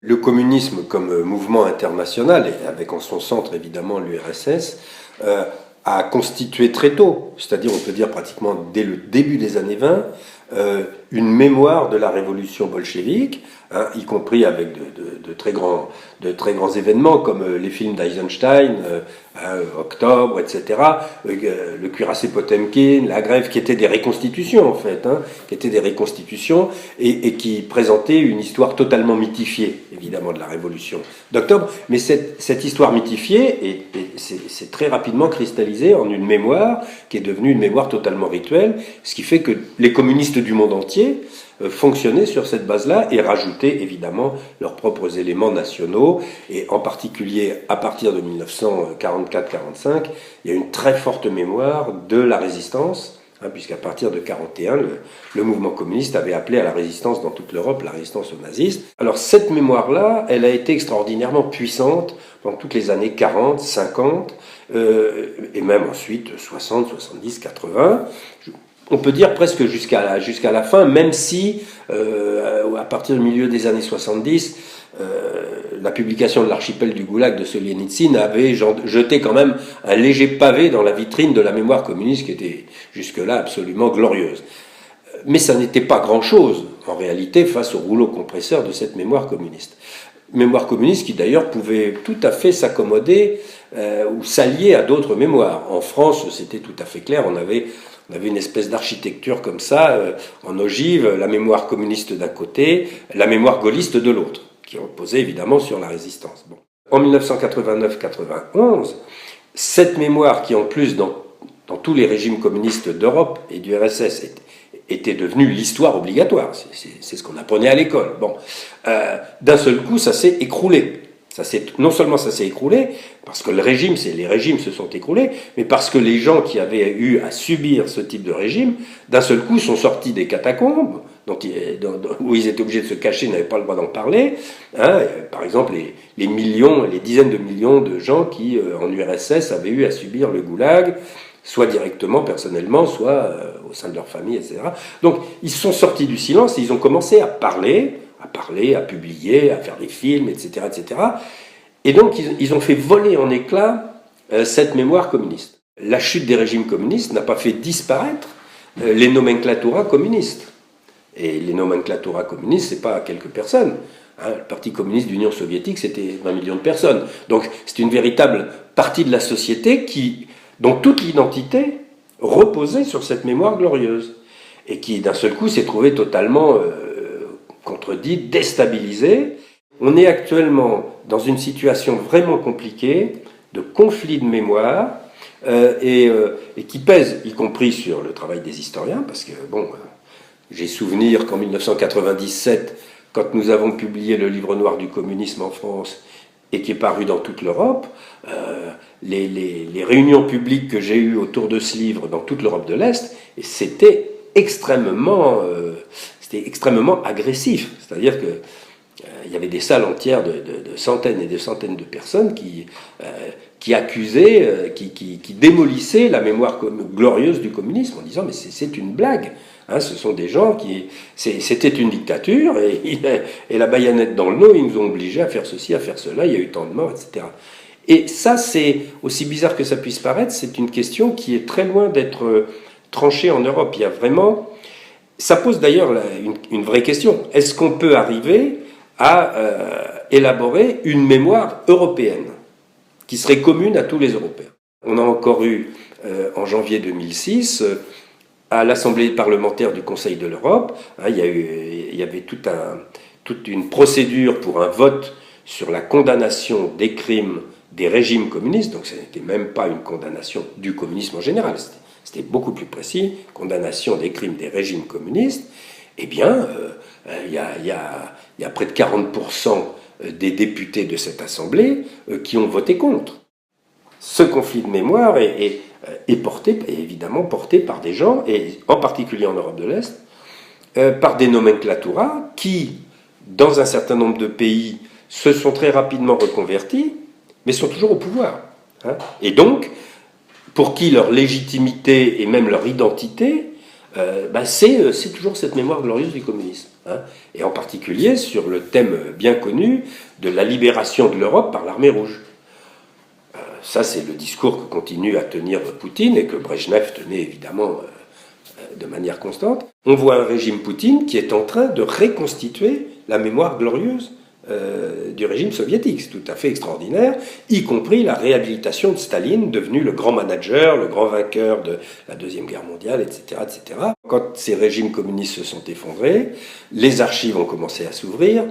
Le communisme comme mouvement international, et avec en son centre évidemment l'URSS, a constitué très tôt, c'est-à-dire on peut dire pratiquement dès le début des années 20, une mémoire de la révolution bolchevique, hein, y compris avec de très grands événements comme les films d'Eisenstein, Octobre, etc., le cuirassé Potemkin, la grève, qui étaient des reconstitutions en fait, hein, qui étaient des reconstitutions et qui présentaient une histoire totalement mythifiée, évidemment, de la révolution d'octobre. Mais cette histoire mythifiée s'est très rapidement cristallisée en une mémoire qui est devenue une mémoire totalement rituelle, ce qui fait que les communistes du monde entier fonctionnaient sur cette base-là et rajoutaient évidemment leurs propres éléments nationaux. Et en particulier, à partir de 1944-45, il y a une très forte mémoire de la résistance, hein, puisqu'à partir de 1941, le mouvement communiste avait appelé à la résistance dans toute l'Europe, la résistance aux nazistes. Alors cette mémoire-là, elle a été extraordinairement puissante pendant toutes les années 40, 50, et même ensuite 60, 70, 80. On peut dire presque jusqu'à la fin, même si, à partir du milieu des années 70, la publication de l'archipel du Goulag de Solienitsyn avait jeté quand même un léger pavé dans la vitrine de la mémoire communiste qui était jusque-là absolument glorieuse. Mais ça n'était pas grand-chose, en réalité, face au rouleau compresseur de cette mémoire communiste. Mémoire communiste qui d'ailleurs pouvait tout à fait s'accommoder ou s'allier à d'autres mémoires. En France, c'était tout à fait clair, on avait une espèce d'architecture comme ça, en ogive, la mémoire communiste d'un côté, la mémoire gaulliste de l'autre, qui reposait évidemment sur la résistance. Bon. En 1989-91, cette mémoire qui en plus dans tous les régimes communistes d'Europe et du RSS était devenue l'histoire obligatoire, c'est ce qu'on apprenait à l'école. Bon, d'un seul coup, ça s'est écroulé. Non seulement ça s'est écroulé, parce que les régimes se sont écroulés, mais parce que les gens qui avaient eu à subir ce type de régime, d'un seul coup sont sortis des catacombes, où ils étaient obligés de se cacher, n'avaient pas le droit d'en parler. Hein, par exemple, les dizaines de millions de gens qui, en URSS, avaient eu à subir le goulag, soit directement, personnellement, soit au sein de leur famille, etc. Donc, ils sont sortis du silence et ils ont commencé à parler, à publier, à faire des films, etc., etc. Et donc, ils ont fait voler en éclats cette mémoire communiste. La chute des régimes communistes n'a pas fait disparaître les nomenclaturas communistes. Et les nomenclaturas communistes, c'est pas quelques personnes. Hein, le Parti communiste d'Union soviétique, c'était 20 millions de personnes. Donc, c'est une véritable partie de la société dont toute l'identité reposait sur cette mémoire glorieuse. Et qui, d'un seul coup, s'est trouvée totalement contredit, déstabilisé. On est actuellement dans une situation vraiment compliquée de conflit de mémoire et qui pèse, y compris sur le travail des historiens, parce que, bon, j'ai souvenir qu'en 1997, quand nous avons publié le livre noir du communisme en France et qui est paru dans toute l'Europe, les réunions publiques que j'ai eues autour de ce livre dans toute l'Europe de l'Est, c'était extrêmement agressif. C'est-à-dire que il y avait des salles entières de centaines et de centaines de personnes qui accusaient, qui démolissaient la mémoire glorieuse du communisme en disant mais c'est une blague. Hein, ce sont des gens c'était une dictature et la baïonnette dans le dos, ils nous ont obligés à faire ceci, à faire cela, il y a eu tant de morts, etc. Et ça, c'est aussi bizarre que ça puisse paraître, c'est une question qui est très loin d'être tranchée en Europe. Il y a vraiment... Ça pose d'ailleurs une vraie question. Est-ce qu'on peut arriver à élaborer une mémoire européenne qui serait commune à tous les Européens? On a encore eu, en janvier 2006, à l'Assemblée parlementaire du Conseil de l'Europe, hein, il y avait toute une procédure pour un vote sur la condamnation des crimes des régimes communistes, donc ce n'était même pas une condamnation du communisme en général, c'était beaucoup plus précis, condamnation des crimes des régimes communistes. Eh bien, il y a près de 40% des députés de cette Assemblée qui ont voté contre. Ce conflit de mémoire est évidemment porté par des gens, et en particulier en Europe de l'Est, par des nomenclaturas qui, dans un certain nombre de pays, se sont très rapidement reconvertis, mais sont toujours au pouvoir. Hein. Et donc, pour qui leur légitimité et même leur identité, c'est toujours cette mémoire glorieuse du communisme. hein, et en particulier sur le thème bien connu de la libération de l'Europe par l'armée rouge. Ça, c'est le discours que continue à tenir Poutine et que Brejnev tenait évidemment de manière constante. On voit un régime Poutine qui est en train de reconstituer la mémoire glorieuse du régime soviétique. C'est tout à fait extraordinaire, y compris la réhabilitation de Staline, devenu le grand manager, le grand vainqueur de la Deuxième Guerre mondiale, etc., etc. Quand ces régimes communistes se sont effondrés, les archives ont commencé à s'ouvrir,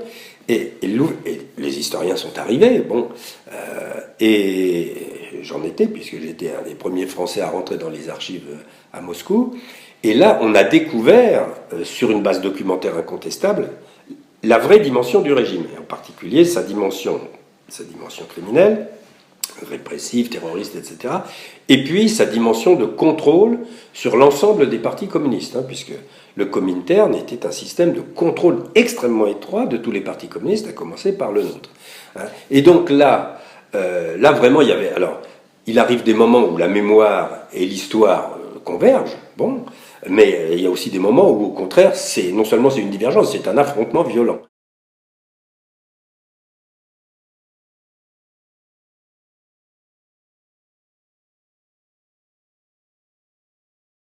et les historiens sont arrivés, et j'en étais, puisque j'étais un des premiers Français à rentrer dans les archives à Moscou, et là, on a découvert, sur une base documentaire incontestable, la vraie dimension du régime, et en particulier sa dimension criminelle, répressive, terroriste, etc., et puis sa dimension de contrôle sur l'ensemble des partis communistes, puisque le Comintern était un système de contrôle extrêmement étroit de tous les partis communistes, à commencer par le nôtre. Et donc là vraiment, il y avait... Alors, il arrive des moments où la mémoire et l'histoire convergent, mais il y a aussi des moments où, au contraire, non seulement c'est une divergence, c'est un affrontement violent.